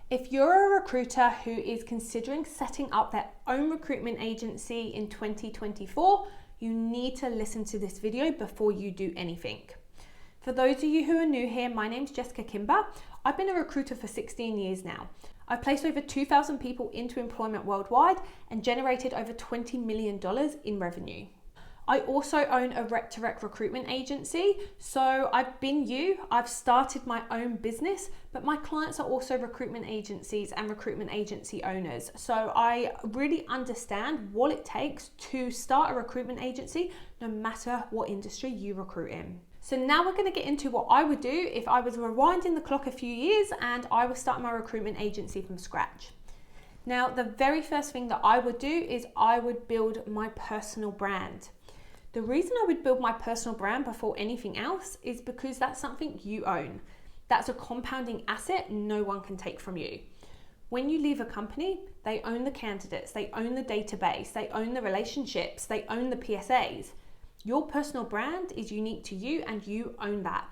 If you're a recruiter who is considering setting up their own recruitment agency in 2024, you need to listen to this video before you do anything. For those of you who are new here, my name's Kimber. I've been a recruiter for 16 years now. I've placed over 2,000 people into employment worldwide and generated over $20 million in revenue. I also own a rec-to-rec recruitment agency. So I've started my own business, but my clients are also recruitment agencies and recruitment agency owners. So I really understand what it takes to start a recruitment agency, no matter what industry you recruit in. So now we're going to get into what I would do if I was rewinding the clock a few years and I was starting my recruitment agency from scratch. Now, the very first thing that I would do is I would build my personal brand. The reason I would build my personal brand before anything else is because that's something you own. That's a compounding asset no one can take from you. When you leave a company, they own the candidates, they own the database, they own the relationships, they own the PSAs. Your personal brand is unique to you and you own that.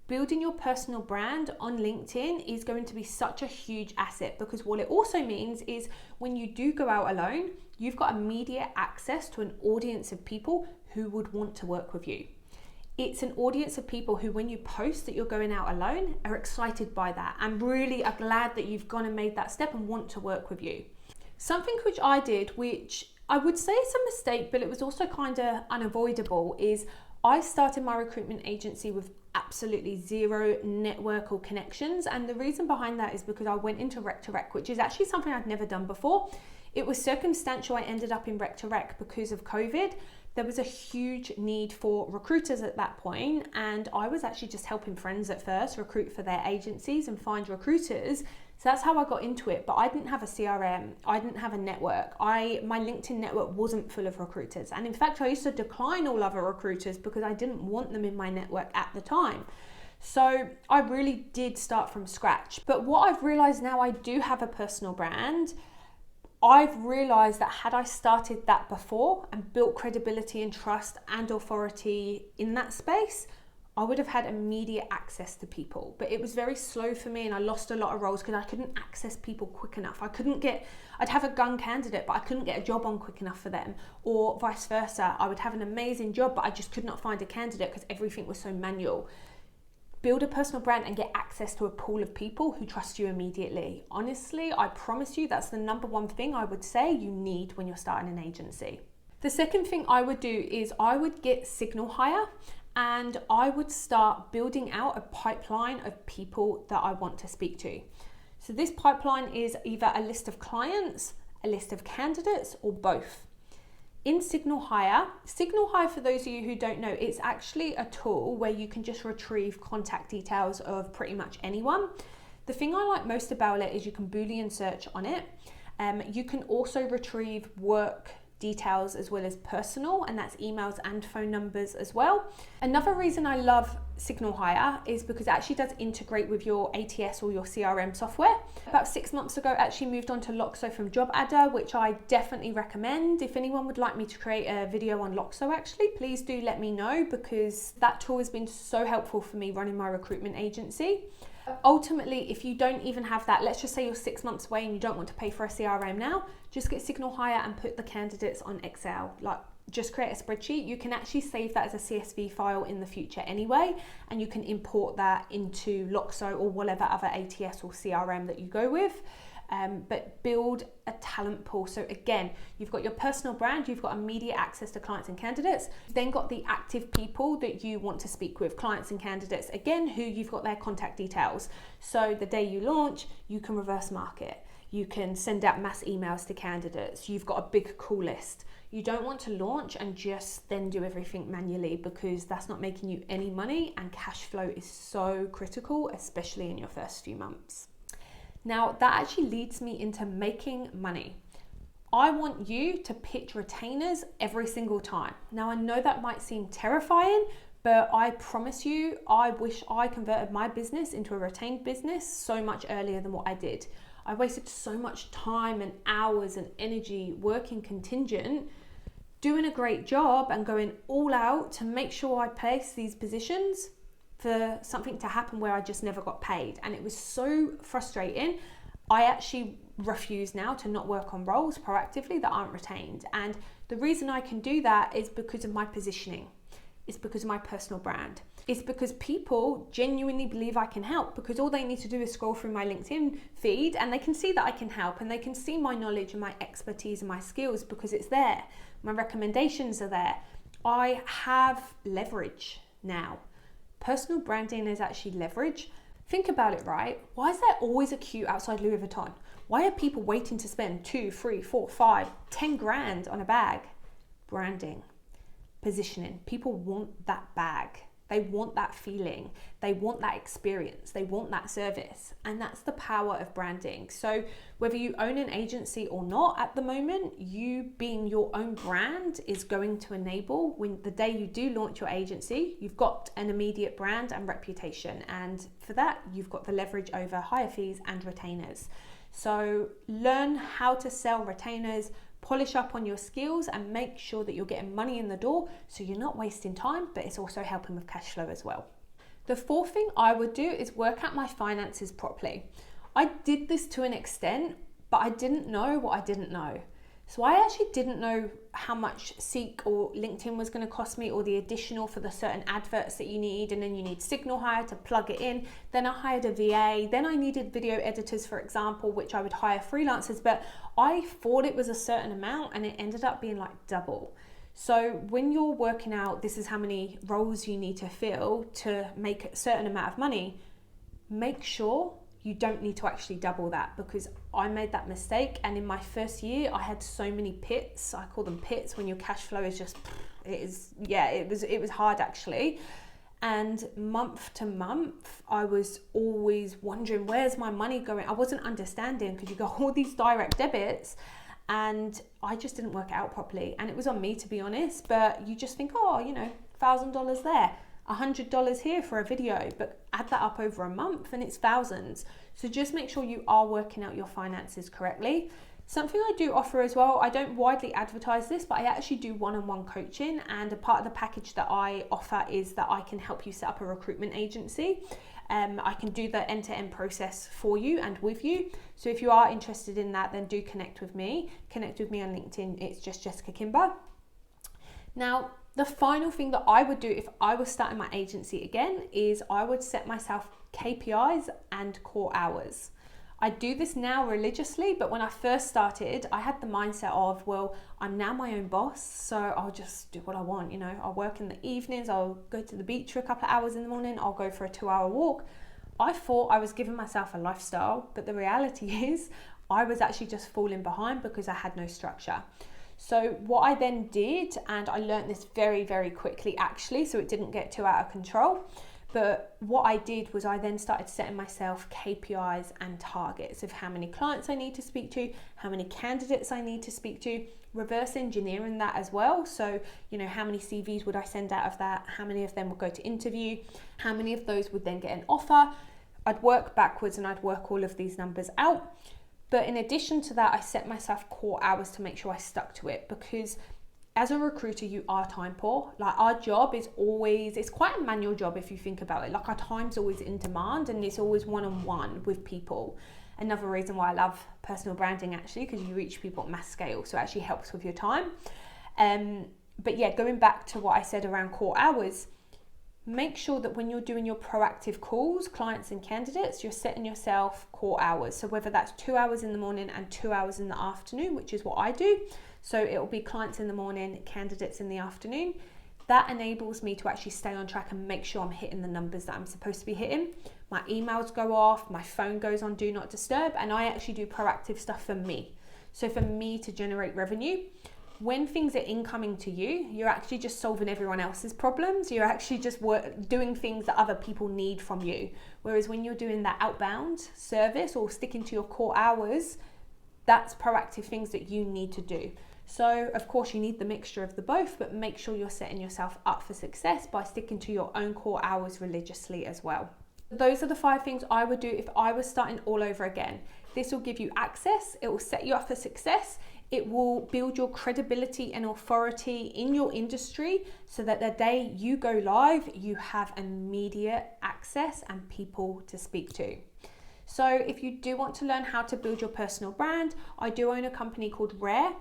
Building your personal brand on LinkedIn is going to be such a huge asset, because what it also means is when you do go out alone, you've got immediate access to an audience of people who would want to work with you. It's an audience of people who, when you post that you're going out alone, are excited by that and really are glad that you've gone and made that step and want to work with you. Something which I did, which I would say is a mistake, but it was also kind of unavoidable, is I started my recruitment agency with absolutely zero network or connections. And the reason behind that is because I went into rec-to-rec, which is actually something I'd never done before. It was circumstantial. I ended up in rec-to-rec because of COVID. There was a huge need for recruiters at that point, and I was actually just helping friends at first recruit for their agencies and find recruiters. So that's how I got into it. But I didn't have a CRM. I didn't have a network. My LinkedIn network wasn't full of recruiters. And in fact, I used to decline all other recruiters because I didn't want them in my network at the time. So I really did start from scratch. But what I've realized now, I do have a personal brand. I've realized that had I started that before and built credibility and trust and authority in that space, I would have had immediate access to people. But it was very slow for me, and I lost a lot of roles because I couldn't access people quick enough. I'd have a gun candidate, but I couldn't get a job on quick enough for them, or vice versa. I would have an amazing job, but I just could not find a candidate because everything was so manual. Build a personal brand and get access to a pool of people who trust you immediately. Honestly, I promise you that's the number one thing I would say you need when you're starting an agency. The second thing I would do is I would get SignalHire, and I would start building out a pipeline of people that I want to speak to. So this pipeline is either a list of clients, a list of candidates, or both. In SignalHire, for those of you who don't know, it's actually a tool where you can just retrieve contact details of pretty much anyone. The thing I like most about it is you can Boolean search on it. You can also retrieve work details as well as personal, and that's emails and phone numbers as well. Another reason I love SignalHire is because it actually does integrate with your ATS or your CRM software. About 6 months ago, I actually moved on to Loxo from Job Adder, which I definitely recommend. If anyone would like me to create a video on Loxo, actually, please do let me know, because that tool has been so helpful for me running my recruitment agency. Ultimately, if you don't even have that, let's just say you're 6 months away and you don't want to pay for a CRM now, just get SignalHire and put the candidates on Excel. Just create a spreadsheet. You can actually save that as a CSV file in the future anyway, and you can import that into Loxo or whatever other ATS or CRM that you go with. But build a talent pool. So again, you've got your personal brand, you've got immediate access to clients and candidates, you've then got the active people that you want to speak with, clients and candidates, again, who you've got their contact details. So the day you launch, you can reverse market. You can send out mass emails to candidates. You've got a big call list. You don't want to launch and just then do everything manually, because that's not making you any money, and cash flow is so critical, especially in your first few months. Now, that actually leads me into making money. I want you to pitch retainers every single time. Now, I know that might seem terrifying, but I promise you, I wish I converted my business into a retained business so much earlier than what I did. I wasted so much time and hours and energy working contingent, doing a great job and going all out to make sure I place these positions, for something to happen where I just never got paid. And it was so frustrating. I actually refuse now to not work on roles proactively that aren't retained. And the reason I can do that is because of my positioning. It's because of my personal brand. It's because people genuinely believe I can help, because all they need to do is scroll through my LinkedIn feed and they can see that I can help, and they can see my knowledge and my expertise and my skills because it's there. My recommendations are there. I have leverage now. Personal branding is actually leverage. Think about it, right? Why is there always a queue outside Louis Vuitton? Why are people waiting to spend 2, 3, 4, 5, 10 grand on a bag? Branding, positioning. People want that bag. They want that feeling. They want that experience. They want that service. And that's the power of branding. So whether you own an agency or not at the moment, you being your own brand is going to enable, when the day you do launch your agency, you've got an immediate brand and reputation. And for that, you've got the leverage over higher fees and retainers. So learn how to sell retainers, polish up on your skills, and make sure that you're getting money in the door so you're not wasting time, but it's also helping with cash flow as well. The fourth thing I would do is work out my finances properly. I did this to an extent, but I didn't know what I didn't know. So I actually didn't know how much Seek or LinkedIn was going to cost me, or the additional for the certain adverts that you need, and then you need SignalHire to plug it in. Then I hired a VA. Then I needed video editors, for example, which I would hire freelancers, but I thought it was a certain amount and it ended up being like double. So when you're working out this is how many roles you need to fill to make a certain amount of money, make sure you don't need to actually double that, because I made that mistake. And in my first year, I had so many pits. I call them pits when your cash flow is just, it was hard actually. And month to month, I was always wondering, where's my money going? I wasn't understanding, because you got all these direct debits and I just didn't work it out properly. And it was on me, to be honest, but you just think, oh, $1,000 there, $100 here for a video, but add that up over a month and it's thousands. So just make sure you are working out your finances correctly. Something I do offer as well, I don't widely advertise this, but I actually do one-on-one coaching, and a part of the package that I offer is that I can help you set up a recruitment agency. I can do the end-to-end process for you and with you. So if you are interested in that, then do connect with me. Connect with me on LinkedIn. It's just Jessica Kimber. Now, the final thing that I would do if I was starting my agency again is I would set myself KPIs and core hours. I do this now religiously, but when I first started, I had the mindset of, well, I'm now my own boss, so I'll just do what I want. I'll work in the evenings, I'll go to the beach for a couple of hours in the morning, I'll go for a 2-hour walk. I thought I was giving myself a lifestyle, but the reality is I was actually just falling behind because I had no structure. So what I then did, and I learned this very, very quickly actually, so it didn't get too out of control, but what I did was I then started setting myself KPIs and targets of how many clients I need to speak to, how many candidates I need to speak to, reverse engineering that as well. So, how many CVs would I send out of that? How many of them would go to interview? How many of those would then get an offer? I'd work backwards and I'd work all of these numbers out. But in addition to that, I set myself core hours to make sure I stuck to it, because as a recruiter, you are time poor. Like, our job is always, it's quite a manual job if you think about it. Like, our time's always in demand and it's always one-on-one with people. Another reason why I love personal branding actually, because you reach people at mass scale. So it actually helps with your time. But yeah, going back to what I said around core hours, make sure that when you're doing your proactive calls, clients and candidates, you're setting yourself core hours. So whether that's 2 hours in the morning and 2 hours in the afternoon, which is what I do. So it'll be clients in the morning, candidates in the afternoon. That enables me to actually stay on track and make sure I'm hitting the numbers that I'm supposed to be hitting. My emails go off, my phone goes on do not disturb, and I actually do proactive stuff for me. So for me to generate revenue. When things are incoming to you, you're actually just solving everyone else's problems. You're actually just doing things that other people need from you. Whereas when you're doing that outbound service or sticking to your core hours, that's proactive things that you need to do. So of course you need the mixture of the both, but make sure you're setting yourself up for success by sticking to your own core hours religiously as well. Those are the 5 things I would do if I was starting all over again. This will give you access, it will set you up for success, it will build your credibility and authority in your industry so that the day you go live, you have immediate access and people to speak to. So if you do want to learn how to build your personal brand, I do own a company called Rare.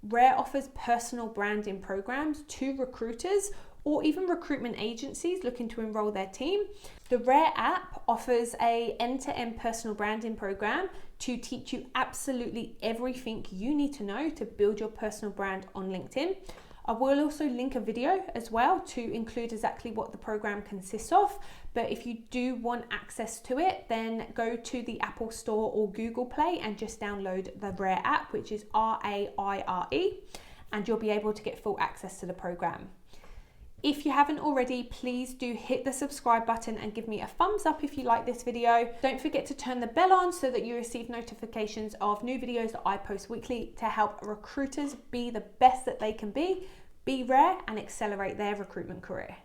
Rare offers personal branding programs to recruiters or even recruitment agencies looking to enroll their team. The Rare app offers an end-to-end personal branding program to teach you absolutely everything you need to know to build your personal brand on LinkedIn. I will also link a video as well to include exactly what the program consists of. But if you do want access to it, then go to the Apple Store or Google Play and just download the Rare app, which is RAIRE, and you'll be able to get full access to the program. If you haven't already, please do hit the subscribe button and give me a thumbs up if you like this video. Don't forget to turn the bell on so that you receive notifications of new videos that I post weekly to help recruiters be the best that they can be Rare, and accelerate their recruitment career.